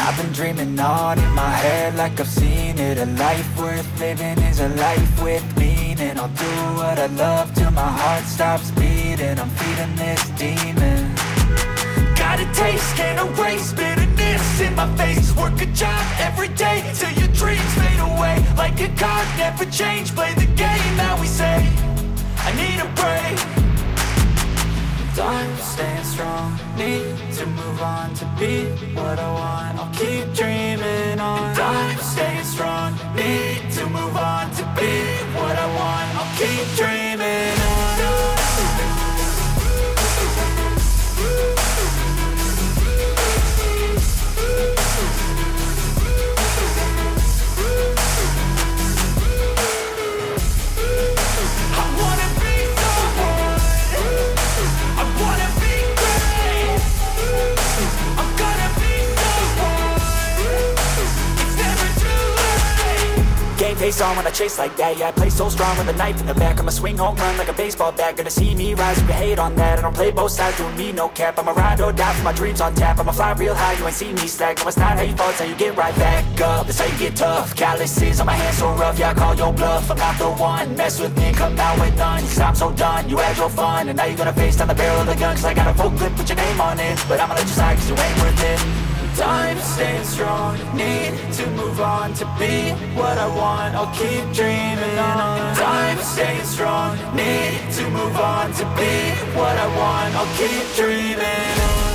I've been dreaming on in my head like I've seen it. A life worth living is a life with meaning. I'll do what I love till my heart stops beating. I'm feeding this demon. Got a taste, can't erase bitterness in my face. Work a job every day till your dreams fade away. Like a card, never change, play the game that we say. I need a break. Time staying strong, need to move on to be what I want. I'll keep dreaming on. Time staying strong, need to move on to be what I want. I'll keep dreaming on. Face on when I chase like that. Yeah, I play so strong with a knife in the back. I'ma swing home run like a baseball bat. Gonna see me rise, you can hate on that. I don't play both sides, doing me no cap. I'ma ride or die for my dreams on tap. I'ma fly real high, you ain't see me slack. No, it's not how you fall, it's how you get right back up. That's how you get tough. Calluses on my hands so rough, yeah, I call your bluff. I'm not the one, mess with me, come out with none. Cause I'm so done, you had your fun. And now you're gonna face down the barrel of the gun. Cause I got a full clip, put your name on it. But I'ma let you slide cause you ain't worth it. Time staying strong, need to move on to be what I want. I'll keep dreaming on. Time staying strong, need to move on to be what I want. I'll keep dreaming on.